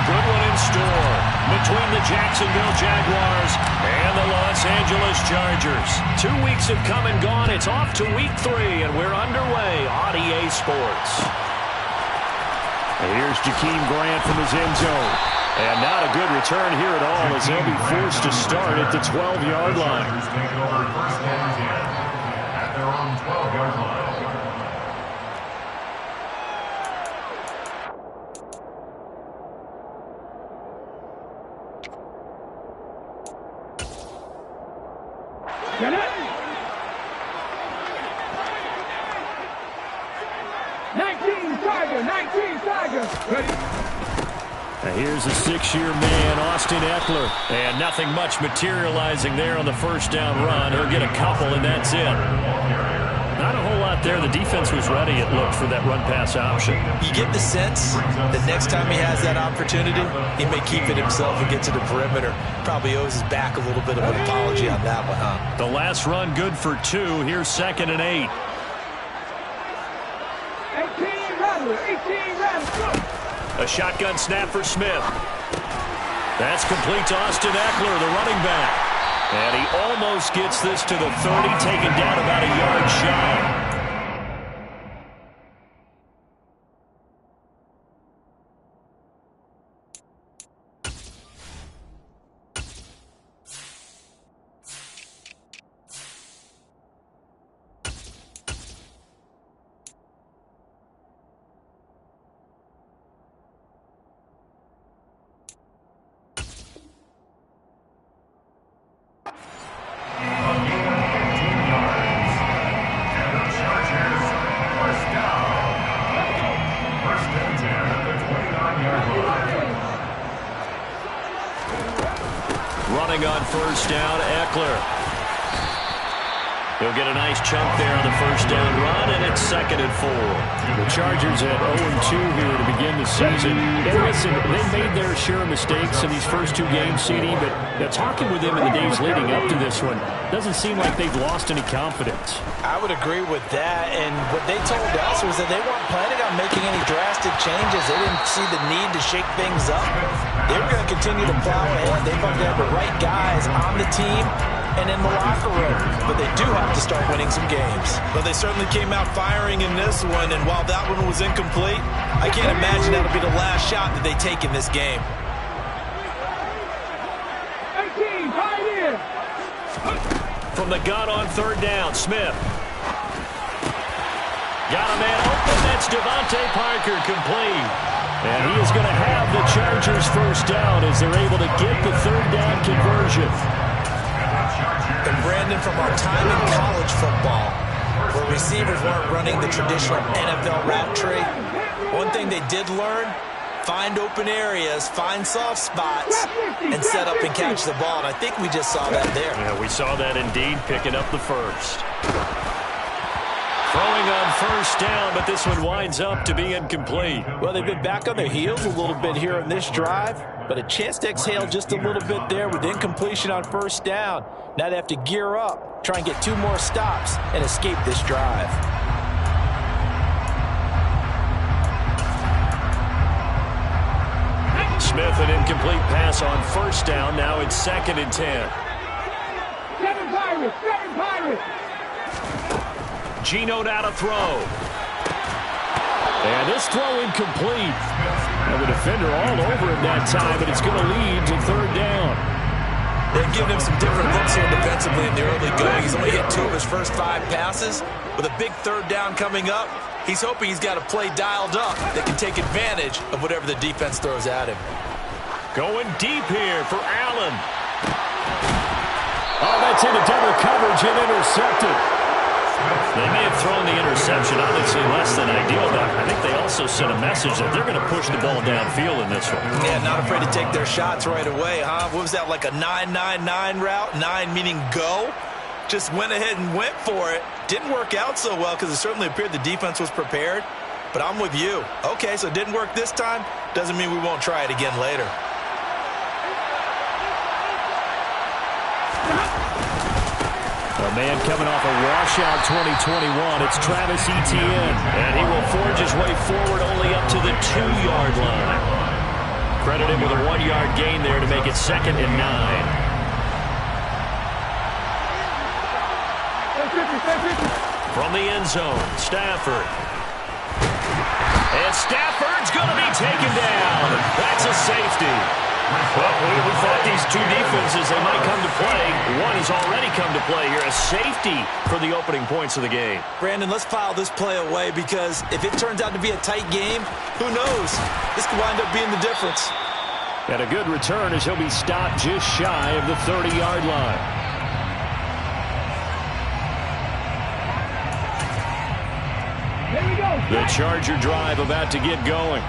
good one in store between the Jacksonville Jaguars and the Los Angeles Chargers. 2 weeks have come and gone. It's off to week 3, and we're underway on EA Sports. And here's Jakeem Grant from his end zone. And not a good return here at all as they'll be forced to start at the 12-yard line. At their own 12-yard line. Get it! 19 Tiger! Ready? Now here's the 6-year man, Austin Ekeler. And nothing much materializing there on the first down run. He'll get a couple, and that's it. Not a whole lot there. The defense was ready, it looked, for that run-pass option. You get the sense that next time he has that opportunity, he may keep it himself and get to the perimeter. Probably owes his back a little bit of an apology on that one, huh? The last run good for 2. Here's 2nd and 8. 18 Rattler! A shotgun snap for Smith. That's complete to Austin Ekeler, the running back. And he almost gets this to the 30, taken down about a yard shy. Running on first down, Ekeler. He'll get a nice chunk there on the first down run, and it's 2nd and 4. The Chargers at 0-2 here to begin the season. And listen, they made their share of mistakes in these first 2 games, CD, but talking with them in the days leading up to this one, doesn't seem like they've lost any confidence. I would agree with that, and what they told us was that they weren't planning on making any drastic changes. They didn't see the need to shake things up. They were going to continue to plow ahead. They thought they had the right guys on the team and in the locker room, but they do have to start winning some games. But they certainly came out firing in this one, and while that one was incomplete, I can't imagine that'll be the last shot that they take in this game. 18, right in! From the gun on 3rd down, Smith. Got a man open. That's Devontae Parker, complete. And he is going to have the Chargers first down as they're able to get the 3rd down conversion. And Brandon, from our time in college football, where receivers weren't running the traditional NFL route tree, one thing they did learn, find open areas, find soft spots, and set up and catch the ball. And I think we just saw that there. Yeah, we saw that indeed, picking up the first. Throwing on first down, but this one winds up to be incomplete. Well, they've been back on their heels a little bit here in this drive, but a chance to exhale just a little bit there with incompletion on first down. Now they have to gear up, try and get 2 more stops, and escape this drive. Smith, an incomplete pass on first down. Now it's 2nd and 10. 7 Pirates! Geno now to throw. And this throw incomplete. And the defender all over him that time, but it's going to lead to 3rd down. They've given him some different looks here defensively in the early going. He's only hit 2 of his first 5 passes. With a big 3rd down coming up, he's hoping he's got a play dialed up that can take advantage of whatever the defense throws at him. Going deep here for Allen. Oh, that's into double coverage and intercepted. They may have thrown the interception, obviously less than ideal, but I think they also sent a message that they're going to push the ball downfield in this one. Yeah, not afraid to take their shots right away, huh? What was that, like a 9-9-9 route? 9 meaning go? Just went ahead and went for it. Didn't work out so well because it certainly appeared the defense was prepared. But I'm with you. Okay, so it didn't work this time. Doesn't mean we won't try it again later. A man coming off a washout 2021. It's Travis Etienne. And he will forge his way forward only up to the 2-yard line. Credit him with a 1-yard gain there to make it 2nd and 9. From the end zone, Stafford. And Stafford's going to be taken down. That's a safety. Well, we thought these two defenses, they might come to play. One has already come to play here. A safety for the opening points of the game. Brandon, let's file this play away because if it turns out to be a tight game, who knows? This could wind up being the difference. And a good return as he'll be stopped just shy of the 30-yard line. The Charger drive about to get going.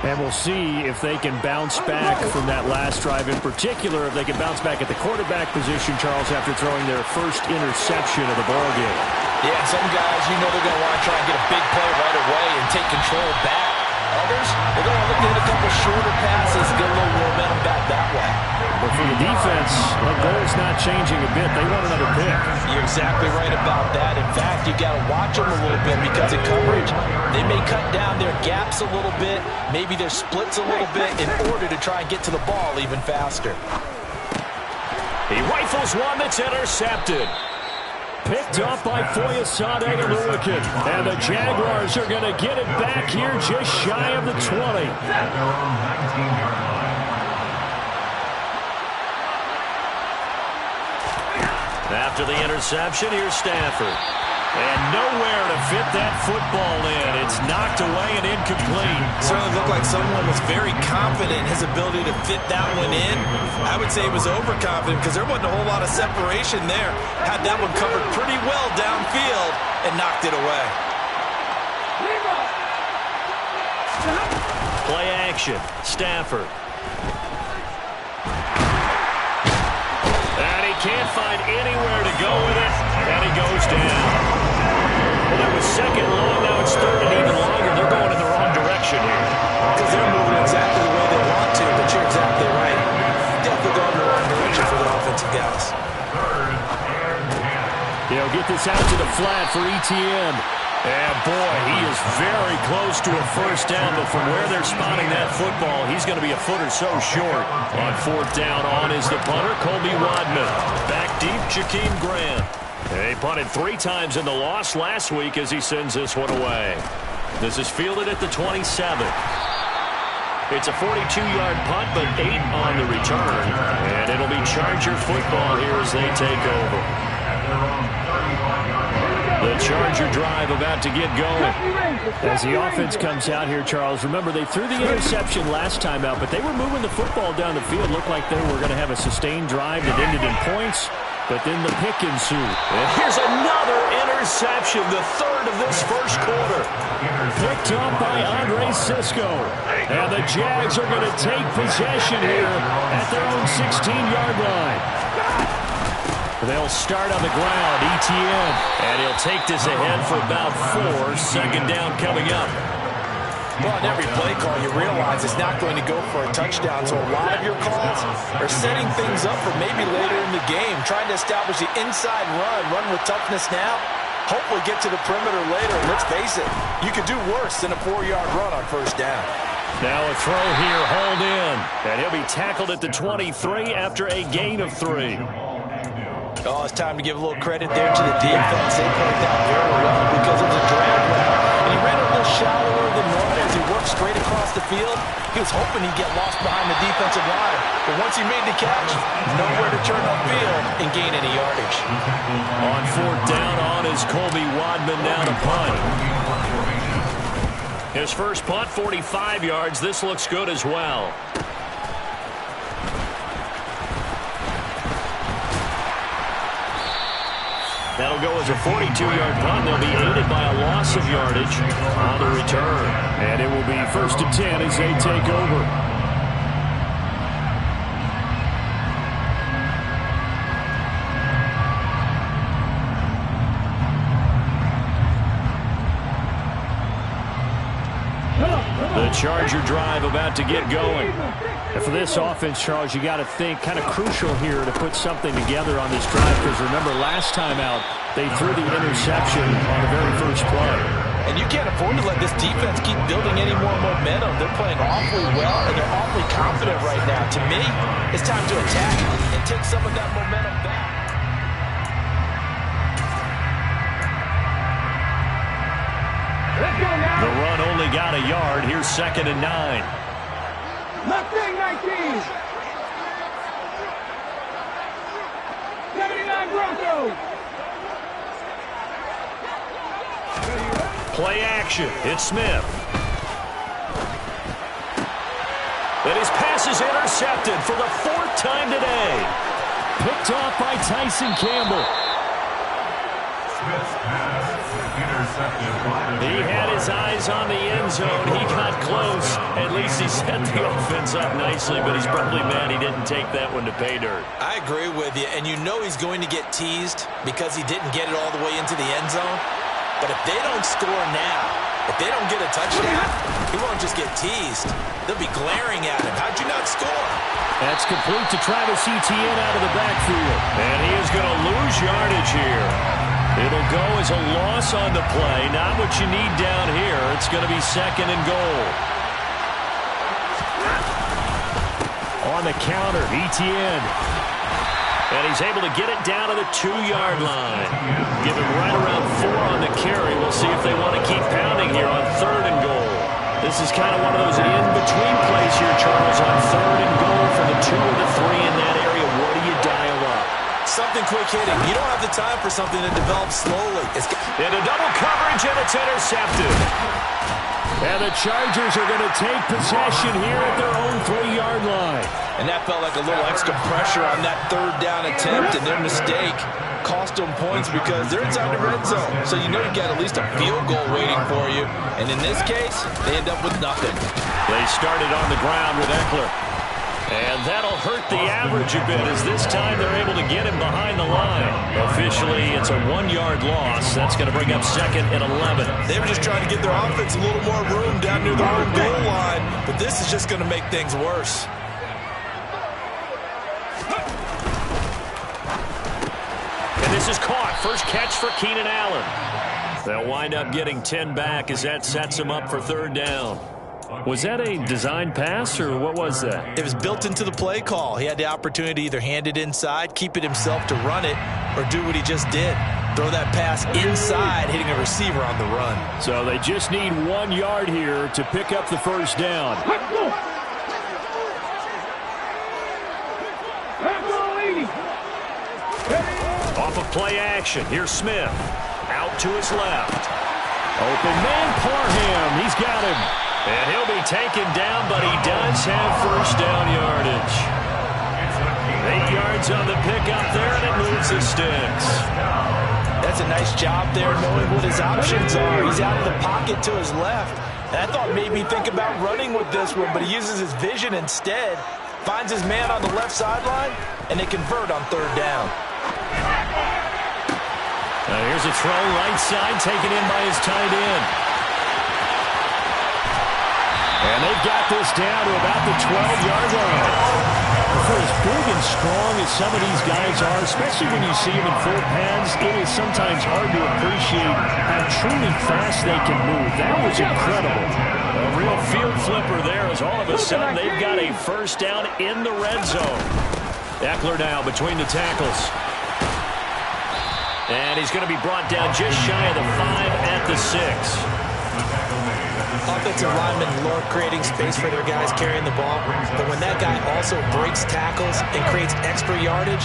And we'll see if they can bounce back from that last drive in particular, if they can bounce back at the quarterback position, Charles, after throwing their first interception of the ballgame. Yeah, some guys, you know they're going to want to try and get a big play right away and take control back. Others, they're going to look to hit a couple shorter passes, get a little momentum back that way. But for the defense, that goal's not changing a bit. They want another pick. You're exactly right about that. In fact, you got to watch them a little bit because in coverage, they may cut down their gaps a little bit, maybe their splits a little bit in order to try and get to the ball even faster. He rifles one that's intercepted. Picked off by Foyesade Oluokun. And the Jaguars are going to get it back here just shy of the 20. At their own 19-yard line. After the interception, here's Stafford. And nowhere to fit that football in. It's knocked away and incomplete. Certainly looked like someone was very confident in his ability to fit that one in. I would say he was overconfident because there wasn't a whole lot of separation there. Had that one covered pretty well downfield and knocked it away. Play action. Stafford. And he can't find anywhere to go with it. And he goes down. Well, that was 2nd long. Now it's 3rd and even longer. They're going in the wrong direction here. Because they're moving exactly the way they want to, but you're exactly right. Definitely going in the wrong direction for the offensive guys. They'll get this out to the flat for Etienne. And boy, he is very close to a first down, but from where they're spotting that football, he's going to be a foot or so short. On 4th down, on is the punter, Colby Wadman. Back deep, Jakeem Grant. He punted 3 times in the loss last week as he sends this one away. This is fielded at the 27. It's a 42-yard punt, but 8 on the return. And it'll be Charger football here as they take over. The Charger drive about to get going. As the offense comes out here, Charles, remember they threw the interception last time out, but they were moving the football down the field. Looked like they were going to have a sustained drive that ended in points, but then the pick ensued. And here's another interception, the 3rd of this first quarter. Picked up by Andre Cisco. And the Jags are going to take possession here at their own 16-yard line. They'll start on the ground, Etienne. And he'll take this ahead for about 4. 2nd down coming up. Well, in every play call, you realize it's not going to go for a touchdown. So a lot of your calls are setting things up for maybe later in the game, trying to establish the inside run with toughness now, hopefully get to the perimeter later. And let's face it, you could do worse than a 4-yard run on first down. Now a throw here, hauled in. And he'll be tackled at the 23 after a gain of 3. Oh, it's time to give a little credit there to the defense. They played that very well because it was a drag route. And he ran a little shallower than normal as he worked straight across the field. He was hoping he'd get lost behind the defensive line. But once he made the catch, nowhere to turn upfield and gain any yardage. On 4th down, on is Colby Wadman now to punt. His first punt, 45 yards. This looks good as well. That'll go as a 42-yard punt. They'll be aided by a loss of yardage on the return. And it will be 1st and 10 as they take over. The Charger drive about to get going. And for this offense, Charles, you got to think kind of crucial here to put something together on this drive because remember last time out, they threw the interception on the very first play. And you can't afford to let this defense keep building any more momentum. They're playing awfully well, and they're awfully confident right now. To me, it's time to attack and take some of that momentum back. Let's go now. The run only got a yard. Here's 2nd and 9. Mustang 19. 79 Broncos. Play action. It's Smith. And his pass is intercepted for the 4th time today. Picked off by Tyson Campbell. Smith's pass intercepted by the He had his eyes on the end zone. He got close. At least he set the offense up nicely, but he's probably mad he didn't take that one to pay dirt. I agree with you, and you know he's going to get teased because he didn't get it all the way into the end zone. But if they don't score now, if they don't get a touchdown, he won't just get teased. They'll be glaring at him. How'd you not score? That's complete to Travis Etienne out of the backfield. And he is going to lose yardage here. It'll go as a loss on the play. Not what you need down here. It's going to be 2nd and goal. On the counter, Etienne. And he's able to get it down to the 2-yard line. Give him right around 4 on the carry. We'll see if they want to keep pounding here on 3rd and goal. This is kind of one of those in-between plays here, Charles, on 3rd and goal for the 2 or the 3 in that area. What do you dial up? Something quick hitting. You don't have the time for something that develops slowly. Into double coverage, and it's intercepted. And the Chargers are going to take possession here at their own 3-yard line. And that felt like a little extra pressure on that 3rd down attempt, and their mistake cost them points because they're inside the red zone. So you know you got at least a field goal waiting for you. And in this case, they end up with nothing. They started on the ground with Eckler. And that'll hurt the average a bit as this time they're able to get him behind the line. Officially, it's a 1-yard loss. That's going to bring up 2nd and 11. They were just trying to get their offense a little more room down near their own goal line, but this is just going to make things worse. And this is caught. First catch for Keenan Allen. They'll wind up getting 10 back as that sets them up for 3rd down. Was that a design pass, or what was that? It was built into the play call. He had the opportunity to either hand it inside, keep it himself to run it, or do what he just did. Throw that pass inside, hitting a receiver on the run. So they just need 1 yard here to pick up the 1st down. Off of play action. Here's Smith. Out to his left. Open man, Parham. He's got him. And he'll be taken down, but he does have 1st down yardage. 8 yards on the pickup there, and it moves the sticks. That's a nice job there knowing what his options are. He's out of the pocket to his left. And I thought maybe think about running with this one, but he uses his vision instead. Finds his man on the left sideline, and they convert on 3rd down. Now here's a throw right side taken in by his tight end. And they've got this down to about the 12-yard line. For as big and strong as some of these guys are, especially when you see them in full pads, it is sometimes hard to appreciate how truly fast they can move. That was incredible. A real field flipper there as all of a sudden they've got a 1st down in the red zone. Eckler now between the tackles. And he's going to be brought down just shy of the 5 at the 6. Offensive linemen love creating space for their guys carrying the ball, but when that guy also breaks tackles and creates extra yardage,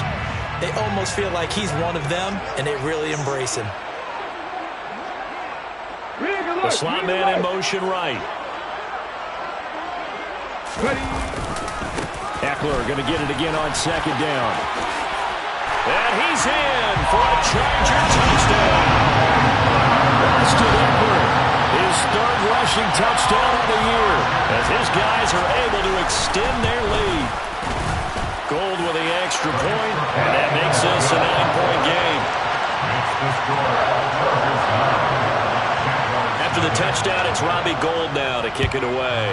they almost feel like he's one of them, and they really embrace him. The slot man in motion right. Eckler going to get it again on 2nd down. And he's in for a Charger touchdown. Austin Eckler. His 3rd rushing touchdown of the year as his guys are able to extend their lead. Gold with the extra point, and that makes this a 9-point game. After the touchdown, it's Robbie Gould now to kick it away.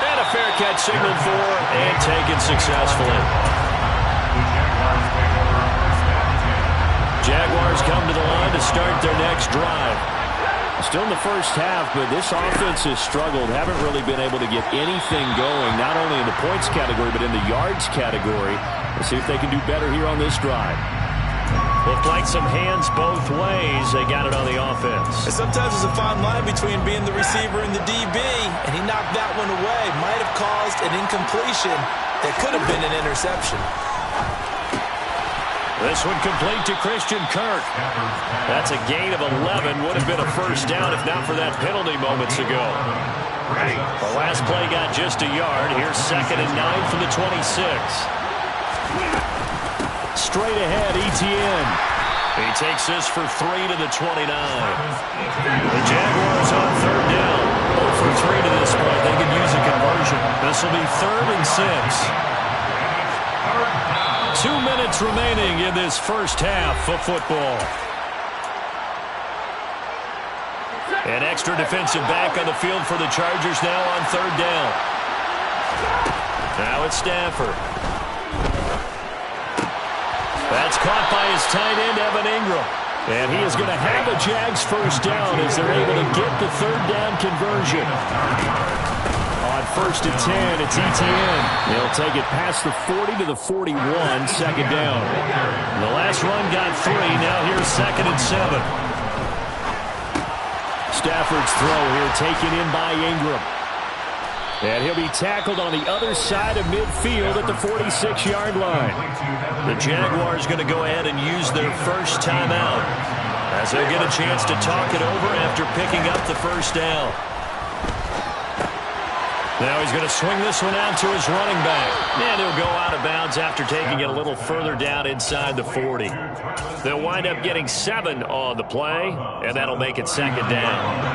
And a fair catch signaled for and taken successfully. Jaguars come to the line to start their next drive. Still in the first half, but this offense has struggled. Haven't really been able to get anything going, not only in the points category, but in the yards category. Let's see if they can do better here on this drive. Looked like some hands both ways. They got it on the offense. And sometimes there's a fine line between being the receiver and the DB, and he knocked that one away. Might have caused an incompletion that could have been an interception. This one complete to Christian Kirk. That's a gain of 11. Would have been a first down if not for that penalty moments ago. The last play got just a yard. Here's 2nd and 9 from the 26. Straight ahead, Etienne. He takes this for 3 to the 29. The Jaguars on 3rd down. 0 for 3 to this point. They can use a conversion. This will be 3rd and 6. 2 minutes remaining in this first half of football. An extra defensive back on the field for the Chargers now on 3rd down. Now it's Stafford. That's caught by his tight end, Evan Ingram. And he is going to have a Jags first down as they're able to get the 3rd down conversion. On 1st and 10, it's Etienne. They'll take it past the 40 to the 41, 2nd down. The last run got 3. Now here's 2nd and 7. Stafford's throw here taken in by Ingram. And he'll be tackled on the other side of midfield at the 46-yard line. The Jaguars going to go ahead and use their first timeout as they'll get a chance to talk it over after picking up the first down. Now he's going to swing this one out to his running back. And he'll go out of bounds after taking it a little further down inside the 40. They'll wind up getting 7 on the play, and that'll make it 2nd down.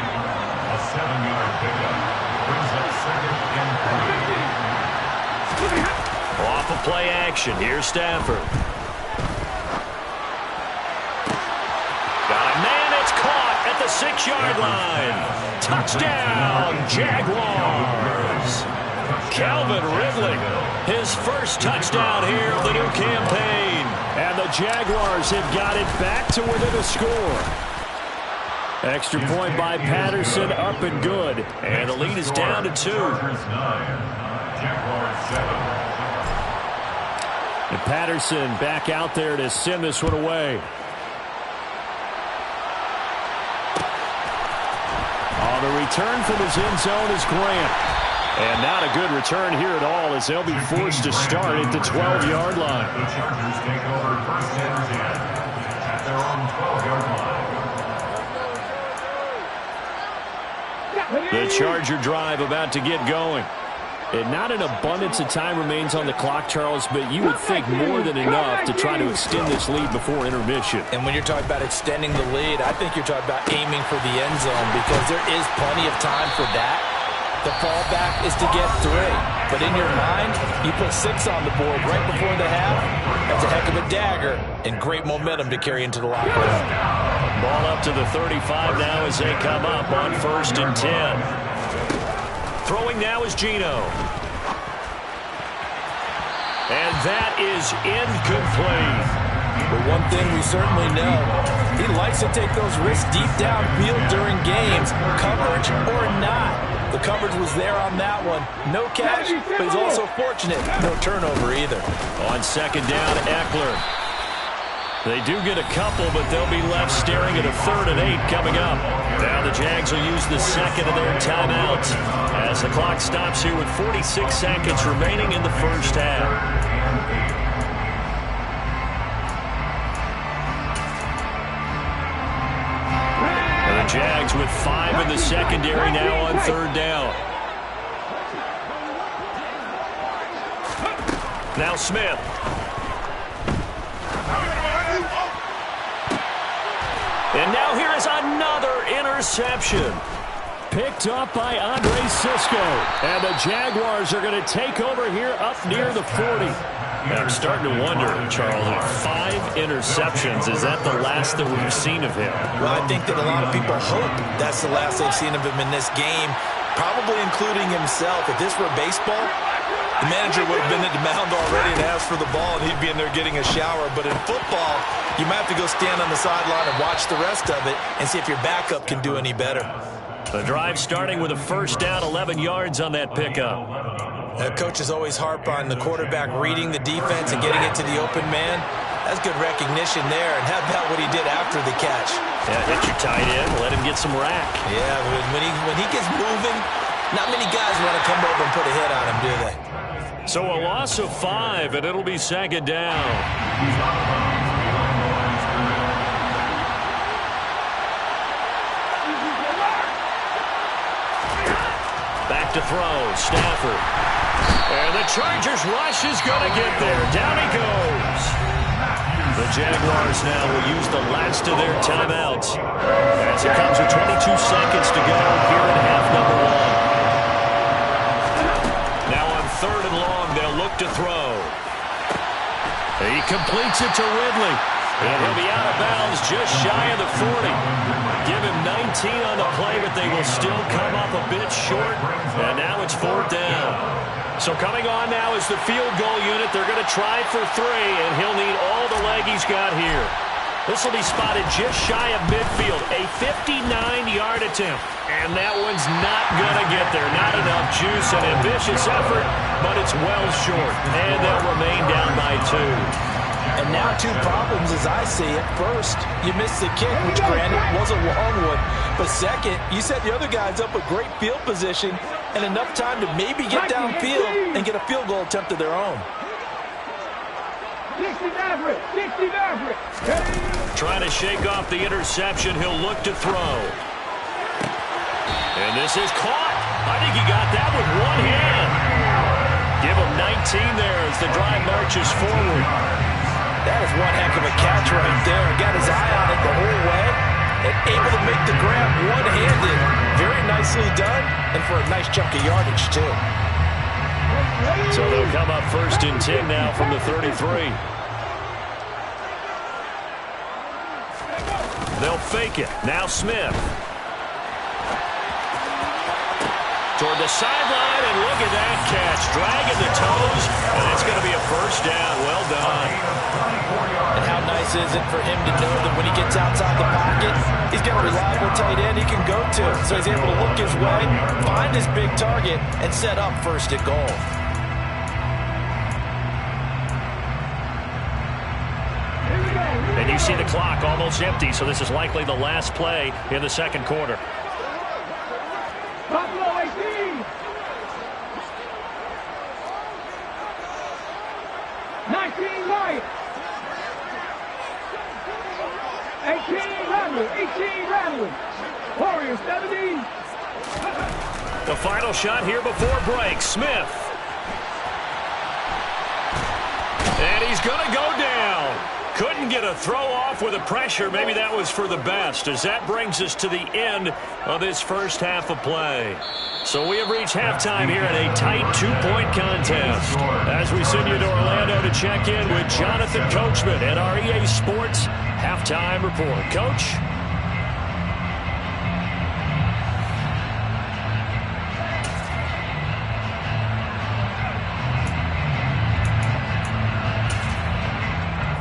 A 7-yard pickup brings up 2nd and 3. Off of play action, here's Stafford. Got a man, it's caught at the 6-yard line. Touchdown, Jaguars. Calvin Ridley, his first touchdown here of the new campaign. And the Jaguars have got it back to within a score. Extra point by Patterson, up and good. And the lead is down to 2. Jaguars 9, Jaguars 7. And Patterson back out there to send this one away. On the return from his end zone is Grant. And not a good return here at all as they'll be forced to start at the 12-yard line. The Chargers take over 1st and 10 at their own 12-yard line. The Charger drive about to get going. And not an abundance of time remains on the clock, Charles, but you would think more than enough to try to extend this lead before intermission. And when you're talking about extending the lead, I think you're talking about aiming for the end zone because there is plenty of time for that. The fallback is to get 3. But in your mind, you put 6 on the board right before the half. That's a heck of a dagger and great momentum to carry into the locker room. Ball up to the 35 now as they come up on 1st and 10. Throwing now is Geno. And that is incomplete. But one thing we certainly know, he likes to take those risks deep downfield during games, coverage or not. The coverage was there on that one. No catch, but he's also fortunate. No turnover either. On 2nd down, Eckler. They do get a couple, but they'll be left staring at a 3rd and 8 coming up. Now the Jags will use the 2nd of their timeouts as the clock stops here with 46 seconds remaining in the first half. And the Jags with 5 in the secondary now on 3rd down. Now Smith. And now here is another interception. Picked up by Andre Cisco. And the Jaguars are going to take over here up near the 40. I'm starting to wonder, Charles, 5 interceptions. Is that the last that we've seen of him? Well, I think that a lot of people hope that's the last they've seen of him in this game, probably including himself. If this were baseball, The manager would have been at the mound already and asked for the ball, and he'd be in there getting a shower. But in football, you might have to go stand on the sideline and watch the rest of it and see if your backup can do any better. The drive starting with a first down, 11 yards on that pickup. Coaches always harp on the quarterback reading the defense and getting it to the open man. That's good recognition there, and how about what he did after the catch? Yeah, hit your tight end, let him get some rack. Yeah, when he gets moving, not many guys want to come over and put a hit on him, do they? So a loss of 5, and it'll be second down. Back to throw, Stafford. And the Chargers rush is going to get there. Down he goes. The Jaguars now will use the last of their timeouts as it comes with 22 seconds to go here in half number 1. Now on 3rd and long, they'll look to throw. He completes it to Ridley. And he'll be out of bounds just shy of the 40. Give him 19 on the play, but they will still come up a bit short. And now it's 4th down. So coming on now is the field goal unit. They're going to try for 3, and he'll need all the leg he's got here. This will be spotted just shy of midfield. A 59-yard attempt. And that one's not going to get there. Not enough juice, an ambitious effort, but it's well short. And they'll remain down by 2. And now 2 problems as I see it. First, you missed the kick, which granted was a long one. But second, you set the other guys up with great field position and enough time to maybe get downfield and get a field goal attempt of their own. 60 Maverick, 60 Maverick. Trying to shake off the interception. He'll look to throw. And this is caught. I think he got that with one hand. Give him 19 there as the drive marches forward. That is one heck of a catch right there. Got his eye on it the whole way and able to make the grab one-handed. Very nicely done, and for a nice chunk of yardage, too. So they'll come up 1st and 10 now from the 33. They'll fake it. Now Smith. Toward the sideline, and look at that catch. Dragging the toes, and it's going to be a first down. Well done. And how nice is it for him to know that when he gets outside the pocket, he's got a reliable tight end he can go to. So he's able to look his way, find his big target, and set up 1st and goal. And you see the clock almost empty, so this is likely the last play in the 2nd quarter. Buffalo 18. 19 Lions. 18 Rattler, 18 Rattler. Warriors 17. The final shot here before break. Smith. And he's going to go down. Couldn't get a throw off with the pressure. Maybe that was for the best, as that brings us to the end of this first half of play. So we have reached halftime here in a tight 2-point contest. As we send you to Orlando to check in with Jonathan Coachman and our EA Sports Halftime Report. Coach?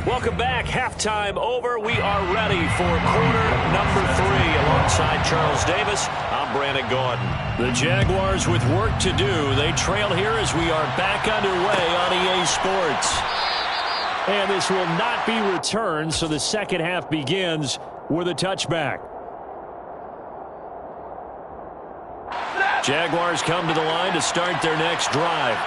Welcome back. Halftime over. We are ready for quarter number 3. Alongside Charles Davis, I'm Brandon Gaudin. The Jaguars with work to do. They trail here as we are back underway on EA Sports. And this will not be returned, so the second half begins with a touchback. Jaguars come to the line to start their next drive.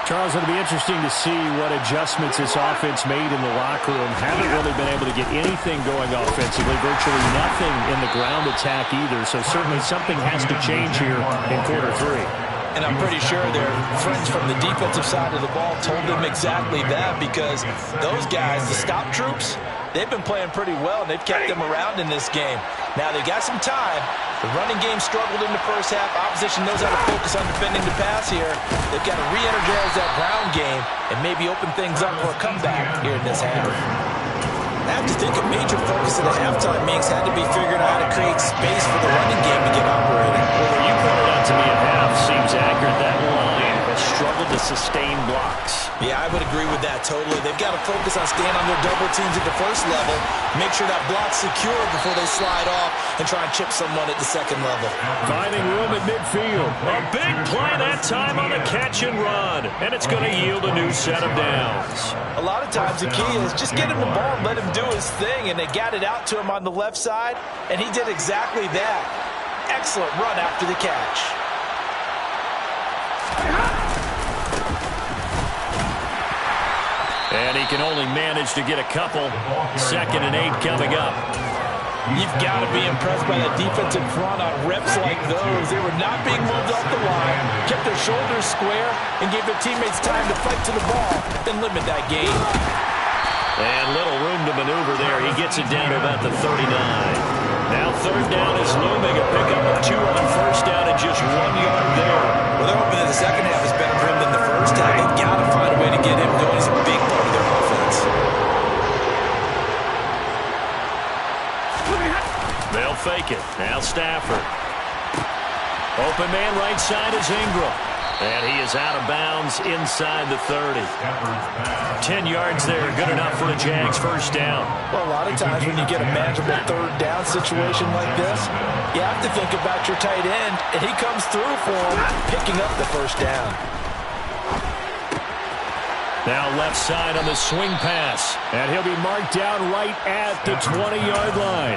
Charles, it'll be interesting to see what adjustments this offense made in the locker room. Haven't really been able to get anything going offensively, virtually nothing in the ground attack either. So certainly something has to change here in quarter 3. And I'm pretty sure their friends from the defensive side of the ball told them exactly that, because those guys, the stop troops, they've been playing pretty well, and they've kept them around in this game. Now, they got some time. The running game struggled in the first half. Opposition knows how to focus on defending the pass here. They've got to re-energize that ground game and maybe open things up for a comeback here in this half. I have to think a major focus of the halftime meetings had to be figuring out how to create space for the running game to get operating. Well, you pointed out to me at half seems accurate. That line has struggled to sustain blocks. Yeah, I would agree with that totally. They've got to focus on staying on their double teams at the first level, make sure that block's secure before they slide off and try and chip someone at the second level. Finding room at midfield. A big play that time on the catch and run, and it's going to yield a new set of downs. A lot of times the key is just get him the ball and let him do his thing, and they got it out to him on the left side, and he did exactly that. Excellent run after the catch. And he can only manage to get a couple. 2nd and 8 coming up. You've got to be impressed by that defensive front on reps like those. They were not being moved off the line, kept their shoulders square, and gave their teammates time to fight to the ball and limit that gain. And little room to maneuver there. He gets it down to about the 39. Now 3rd down is looming. A pickup of 2 on 1st down and just 1 yard there. Well, they're hoping that the second half is better for him than the first half. They've got to find a way to get him going. He's a big part of their offense. They'll fake it. Now Stafford. Open man right side is Ingram. And he is out of bounds inside the 30. 10 yards there. Good enough for the Jags. 1st down. Well, a lot of times when you get a manageable 3rd down situation like this, you have to think about your tight end, and he comes through for him, picking up the 1st down. Now left side on the swing pass. And he'll be marked down right at the 20-yard line.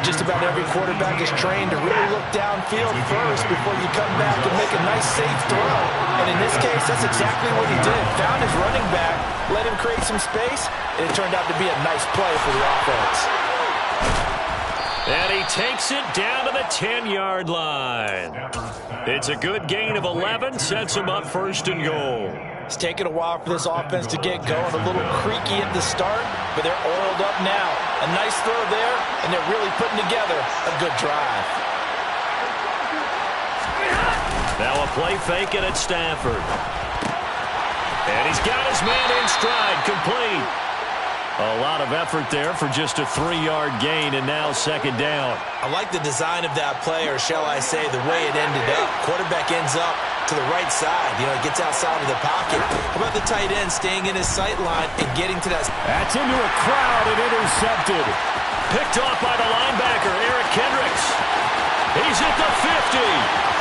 Just about every quarterback is trained to really look downfield first before you come back and make a nice, safe throw. And in this case, that's exactly what he did. Found his running back, let him create some space, and it turned out to be a nice play for the offense. And he takes it down to the 10-yard line. It's a good gain of 11, sets him up 1st and goal. It's taken a while for this offense to get going. A little creaky at the start, but they're oiled up now. A nice throw there, and they're really putting together a good drive. Now a play fake it at Stafford. And he's got his man in stride, complete. A lot of effort there for just a 3-yard gain, and now 2nd down. I like the design of that play, or shall I say the way it ended up. Quarterback ends up to the right side. You know, he gets outside of the pocket. How about the tight end staying in his sight line and getting to that? That's into a crowd and intercepted. Picked off by the linebacker, Eric Kendricks. He's at the 50.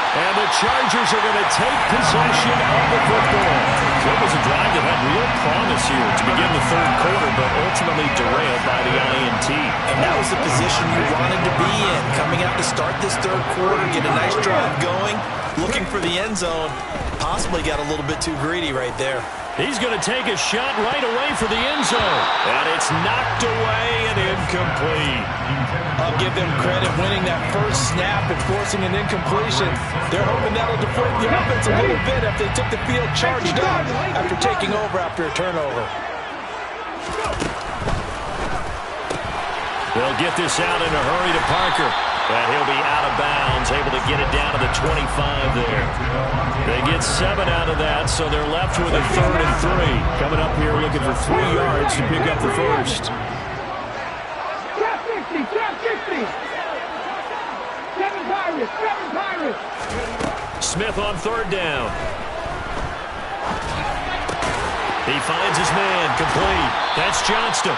And the Chargers are going to take possession of the football. So it was a drive that had real promise here to begin the 3rd quarter, but ultimately derailed by the INT. And that was the position you wanted to be in. Coming out to start this 3rd quarter, get a nice drive going, looking for the end zone. Possibly got a little bit too greedy right there. He's going to take a shot right away for the end zone. And it's knocked away and incomplete. I'll give them credit winning that first snap and forcing an incompletion. They're hoping that'll deflate the offense a little bit after they took the field charged up after taking over after a turnover. They'll get this out in a hurry to Parker. And he'll be out of bounds, able to get it down to the 25 there. They get 7 out of that, so they're left with a 3rd and 3. Coming up here looking for 3 yards to pick up the 1st. Trap 60, trap 60. 7 Pirates, 7 Pirates. Smith on 3rd down. He finds his man, complete. That's Johnston.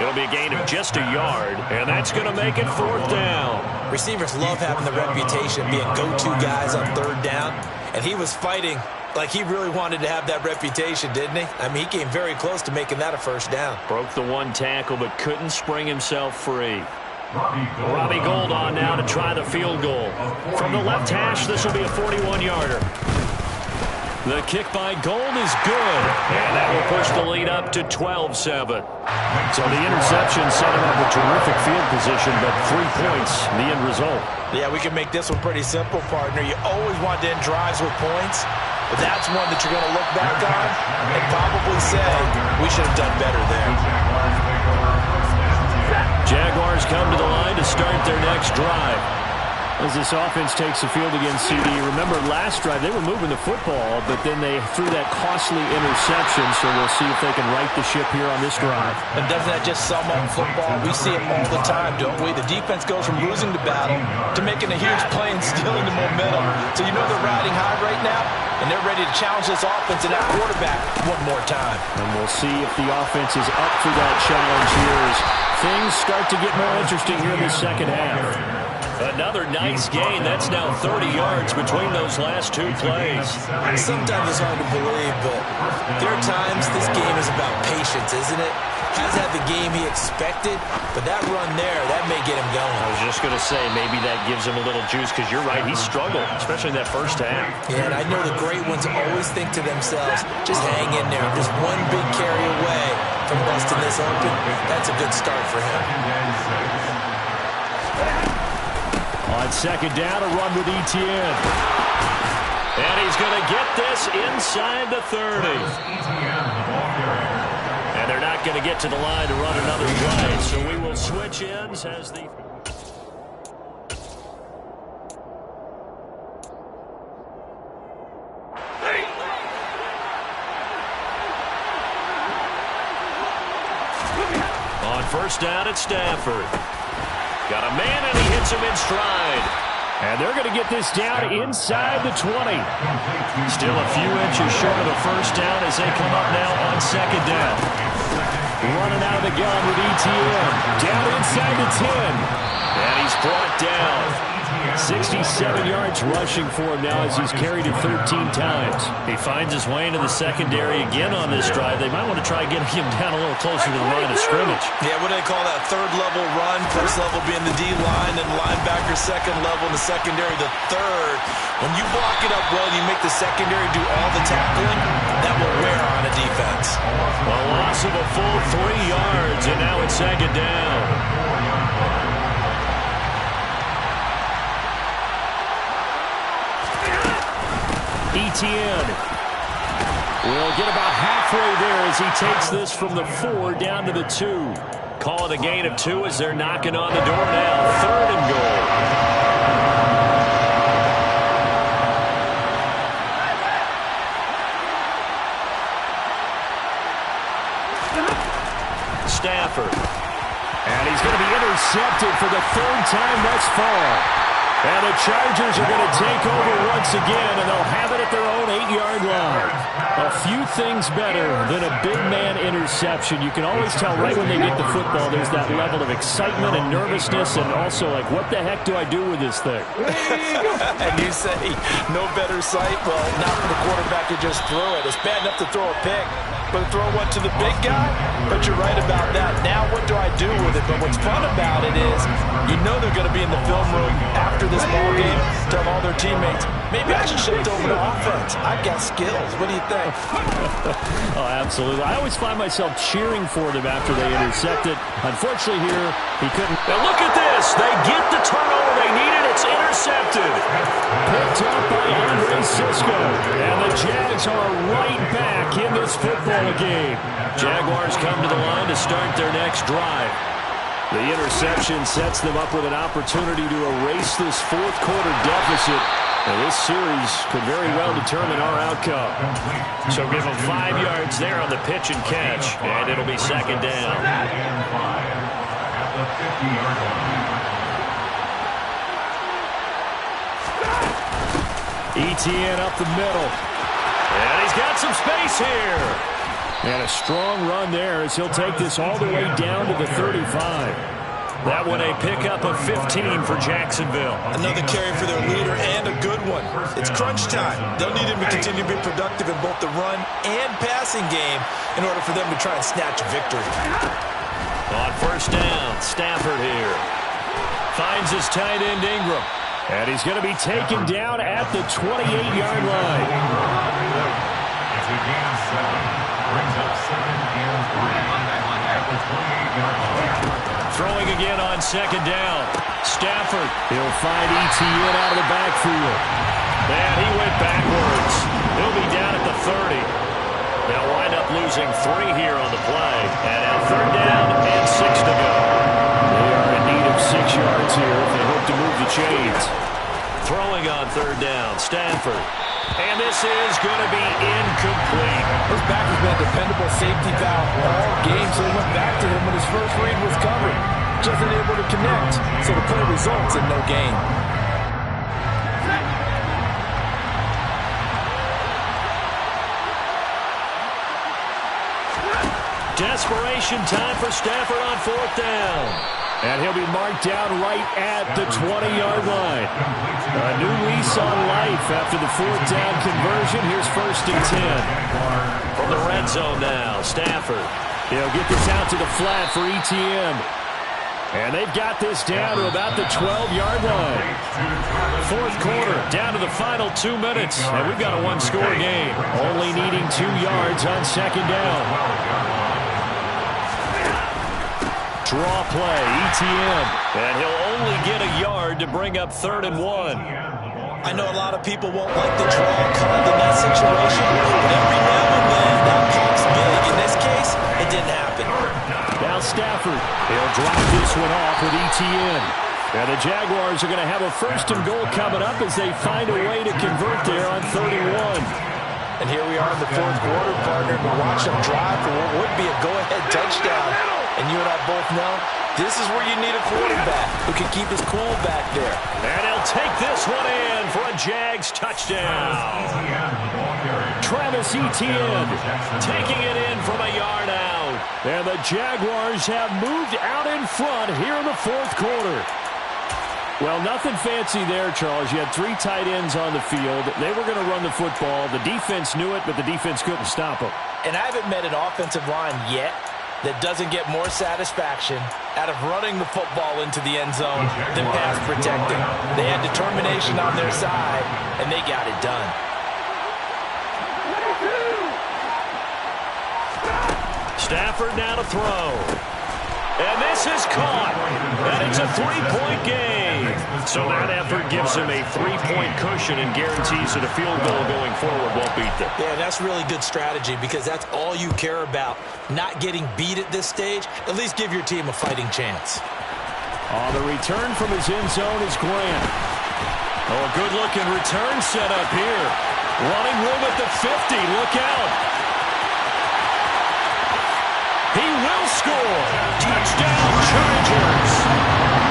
It'll be a gain of just a yard, and that's going to make it 4th down. Receivers love having the reputation of being go-to guys on 3rd down, and he was fighting like he really wanted to have that reputation, didn't he? I mean, he came very close to making that a 1st down. Broke the 1 tackle, but couldn't spring himself free. Robbie Gould on now to try the field goal. From the left hash, this will be a 41-yarder. The kick by Gould is good, and that will push the lead up to 12-7. So the interception set him up with terrific field position, but 3 points, the end result. Yeah, we can make this one pretty simple, partner. You always want to end drives with points, but that's one that you're going to look back on and probably say, we should have done better there. Jaguars come to the line to start their next drive. As this offense takes the field against CD, remember last drive they were moving the football, but then they threw that costly interception, so we'll see if they can right the ship here on this drive. And doesn't that just sum up football? We see it all the time, don't we? The defense goes from losing the battle to making a huge play and stealing the momentum. So you know they're riding high right now? and they're ready to challenge this offense and that quarterback one more time. And we'll see if the offense is up for that challenge here as things start to get more interesting here in the second half. Another nice gain. That's now 30 yards between those last two plays. Sometimes it's hard to believe, but there are times this game is about patience, isn't it? Hasn't had the game he expected, but that run there, that may get him going. I was just going to say, maybe that gives him a little juice, because you're right, he struggled, especially in that first half. Yeah, and I know the great ones always think to themselves, just hang in there. Just one big carry away from busting this open. That's a good start for him. On second down, a run with Etienne. And he's going to get this inside the 30. And they're not going to get to the line to run another play, so we will switch ends as the... On first down at Stafford. Got a man, and he hits him in stride. And they're going to get this down inside the 20. Still a few inches short of a first down as they come up now on second down. Running out of the gun with Etienne. Down inside the 10. And he's brought down. 67 yards rushing for him now as he's carried it 13 times. He finds his way into the secondary again on this drive. They might want to try getting him down a little closer to the line of scrimmage. Yeah, what do they call that? Third level run. First level being the D-line, and linebacker second level in the secondary, the third. When you block it up well, you make the secondary do all the tackling, that will wear on a defense. A loss of a full 3 yards, and now it's second down. Etienne will get about halfway there as he takes this from the 4 down to the 2. Call it a gain of 2 as they're knocking on the door now. Third and goal. Stafford. And he's going to be intercepted for the 3rd time thus far. And the Chargers are going to take over once again, and they'll have it at their own 8-yard line. A few things better than a big man interception. You can always tell right when they get the football, there's that level of excitement and nervousness, and also like, what the heck do I do with this thing? And you say, no better sight? Well, not for the quarterback to just throw it. It's bad enough to throw a pick, but throw one to the big guy? But you're right about that. Now what do I do with it? But what's fun about it is you know they're going to be in the film room after this ball game, tell all their teammates, maybe I should shift over to offense. I've got skills. What do you think? Oh, absolutely. I always find myself cheering for them after they intercept it. Unfortunately here, he couldn't. Now look at this. They get the turnover they needed. It's intercepted. Picked up by Andre Cisco. And the Jags are right back in this football game. Jaguars come to the line to start their next drive. The interception sets them up with an opportunity to erase this 4th quarter deficit. And this series could very well determine our outcome. So give them 5 yards there on the pitch and catch, and it'll be second down. Etienne up the middle. And he's got some space here. And a strong run there as he'll take this all the way down to the 35. That one a pickup of 15 for Jacksonville. Another carry for their leader and a good one. It's crunch time. They'll need him to continue to be productive in both the run and passing game in order for them to try and snatch a victory. On first down, Stafford here. Finds his tight end Ingram. And he's going to be taken down at the 28-yard line. It's a gain of 7. Brings up 2nd and 3 at the 28-yard line. Throwing again on second down. Stafford. He'll find Etienne out of the backfield. And he went backwards. He'll be down at the 30. They'll wind up losing 3 here on the play. And now 3rd down and 6 to go. They are in need of 6 yards here if they hope to move the chains. Throwing on 3rd down, Stafford. And this is going to be incomplete. His back has been a dependable safety valve all game, so he went back to him when his first read was covered. Just unable to connect, so the play results in no gain. desperation time for Stafford on 4th down. And he'll be marked down right at the 20-yard line. A new lease on life after the 4th down conversion. Here's 1st and 10. From the red zone now, Stafford. He'll get this out to the flat for ETN. And they've got this down to about the 12-yard line. 4th quarter, down to the final 2 minutes. And we've got a one-score game. Only needing 2 yards on 2nd down. Draw play, ETN. And he'll only get a yard to bring up 3rd and 1. I know a lot of people won't like the draw called in that situation, but every now and then that pops big. In this case, it didn't happen. Now Stafford. He'll drop this one off with ETN. And the Jaguars are going to have a 1st and goal coming up as they find a way to convert there on 3rd and 1. And here we are in the 4th quarter, partner. We watch them drive for what would be a go-ahead touchdown. And you and I both know this is where you need a quarterback who can keep his cool back there. And he'll take this one in for a Jags touchdown. Travis Etienne taking it in from a yard out. And the Jaguars have moved out in front here in the 4th quarter. Well, nothing fancy there, Charles. You had 3 tight ends on the field. They were going to run the football. The defense knew it, but the defense couldn't stop them. And I haven't met an offensive line yet that doesn't get more satisfaction out of running the football into the end zone than pass protecting. They had determination on their side, and they got it done. Stafford now to throw. And this is caught. And it's a 3-point game. So that effort gives him a 3-point cushion and guarantees that a field goal going forward won't beat them. Yeah, that's really good strategy because that's all you care about. Not getting beat at this stage. At least give your team a fighting chance. The return from his end zone is Grant. Oh, a good-looking return set up here. Running room at the 50. Look out. He will score. Touchdown, Chargers.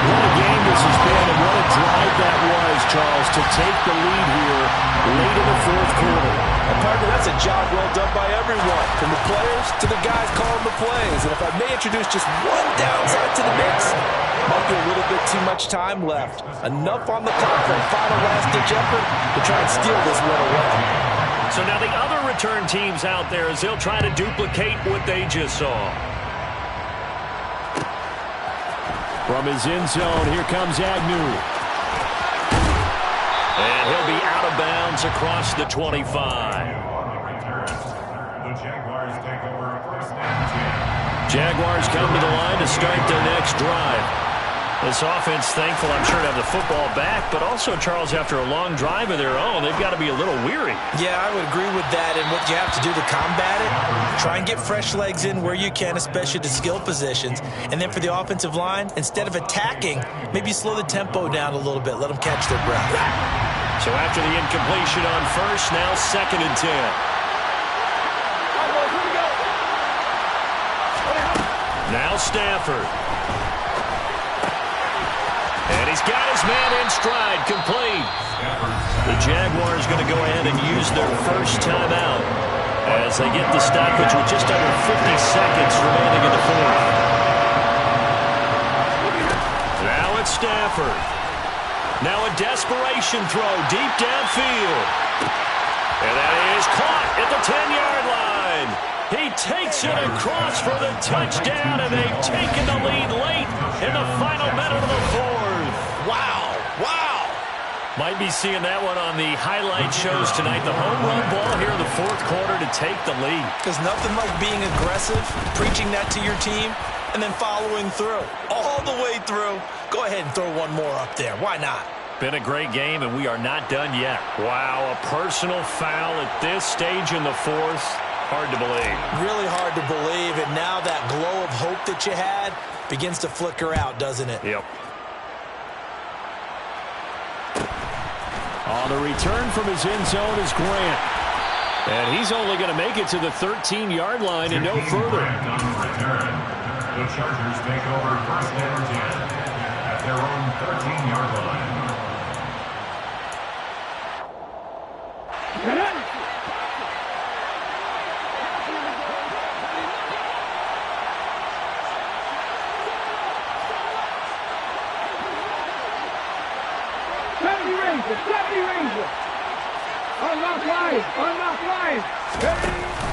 What a game this has been, and what a drive that was, Charles, to take the lead here late in the 4th quarter. And partner, that's a job well done by everyone, from the players to the guys calling the plays. And if I may introduce just one downside to the mix, might be a little bit too much time left. Enough on the clock for a final last-ditch effort to try and steal this one away. So now the other return teams out there as they'll try to duplicate what they just saw. From his end zone, here comes Agnew. And he'll be out of bounds across the 25. The Jaguars take over 1st and 10. Jaguars come to the line to start their next drive. This offense, thankful, I'm sure, to have the football back, but also, Charles, after a long drive of their own, they've got to be a little weary. Yeah, I would agree with that, and what you have to do to combat it, try and get fresh legs in where you can, especially to skill positions, and then for the offensive line, instead of attacking, maybe slow the tempo down a little bit, let them catch their breath. So after the incompletion on 1st, now 2nd and 10. Now Stafford. And he's got his man in stride, complete. The Jaguars going to go ahead and use their 1st timeout as they get the stoppage with just under 50 seconds remaining in the 4th. Now it's Stafford. Now a desperation throw deep downfield. And that is caught at the 10-yard line. He takes it across for the touchdown, and they've taken the lead late in the final minute of the 4th. Wow, wow. Might be seeing that one on the highlight shows tonight. The home run ball here in the 4th quarter to take the lead. There's nothing like being aggressive, preaching that to your team, and then following through. All the way through. Go ahead and throw one more up there. Why not? Been a great game, and we are not done yet. Wow, a personal foul at this stage in the 4th. Hard to believe. Really hard to believe, and now that glow of hope that you had begins to flicker out, doesn't it? Yep. On the return from his end zone is Grant. And he's only going to make it to the 13-yard line and no further. The Chargers take over 1st and 10 at their own 13-yard line.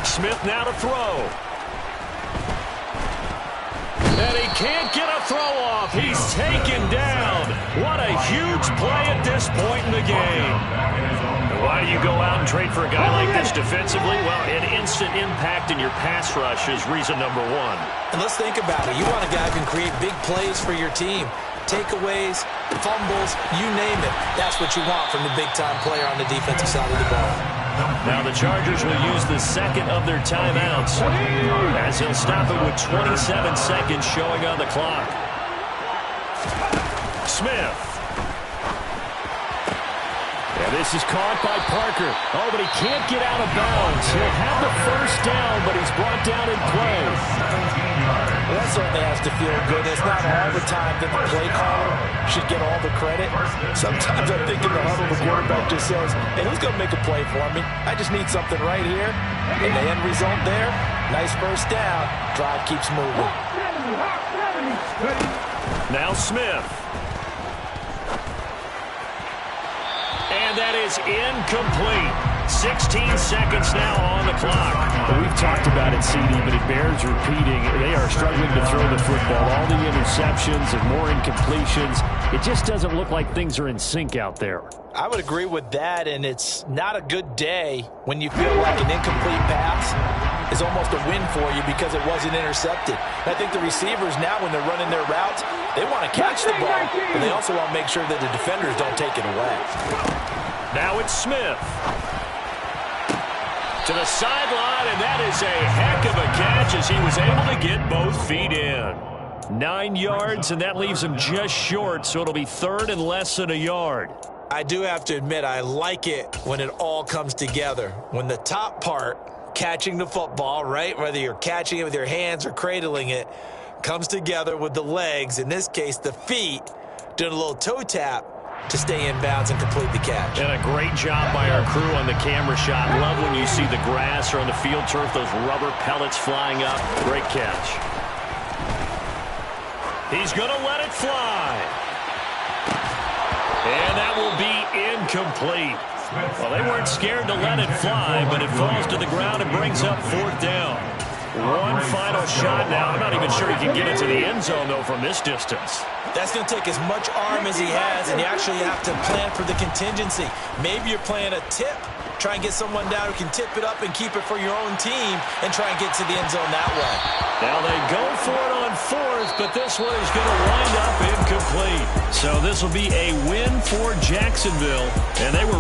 Smith now to throw. And he can't get a throw off. He's taken down. What a huge play at this point in the game. Why do you go out and trade for a guy like this defensively? Well, an instant impact in your pass rush is reason number one. And let's think about it. You want a guy who can create big plays for your team. Takeaways, fumbles, you name it. That's what you want from the big-time player on the defensive side of the ball. Now the Chargers will use the second of their timeouts as he'll stop it with 27 seconds showing on the clock. Smith. And this is caught by Parker. Oh, but he can't get out of bounds. He'll have the first down, but he's brought down in play. Well, that certainly has to feel good. It's not all the time that the play caller should get all the credit. Sometimes I think in the huddle, the quarterback just says, hey, who's going to make a play for me? I just need something right here. And the end result there, nice first down. Drive keeps moving. Now Smith. And that is incomplete. 16 seconds now on the clock. Well, we've talked about it, CD, but it bears repeating. They are struggling to throw the football. All the interceptions and more incompletions. It just doesn't look like things are in sync out there. I would agree with that, and it's not a good day when you feel like an incomplete pass is almost a win for you because it wasn't intercepted. I think the receivers now, when they're running their routes, they want to catch the ball, but they also want to make sure that the defenders don't take it away. Now it's Smith. To the sideline, and that is a heck of a catch as he was able to get both feet in. 9 yards, and that leaves him just short, so it'll be third and less than a yard. I do have to admit, I like it when it all comes together. When the top part, catching the football, right, whether you're catching it with your hands or cradling it, comes together with the legs, in this case the feet, doing a little toe tap to stay in bounds and complete the catch. And a great job by our crew on the camera shot. Love when you see the grass or on the field turf, those rubber pellets flying up. Great catch. He's going to let it fly. And that will be incomplete. Well, they weren't scared to let it fly, but it falls to the ground and brings up fourth down. One final shot now. I'm not even sure he can get into the end zone, though, from this distance. That's going to take as much arm as he has, and you actually have to plan for the contingency. Maybe you're playing a tip. Try and get someone down who can tip it up and keep it for your own team and try and get to the end zone that way. Now they go for it on fourth, but this one is going to wind up incomplete. So this will be a win for Jacksonville, and they were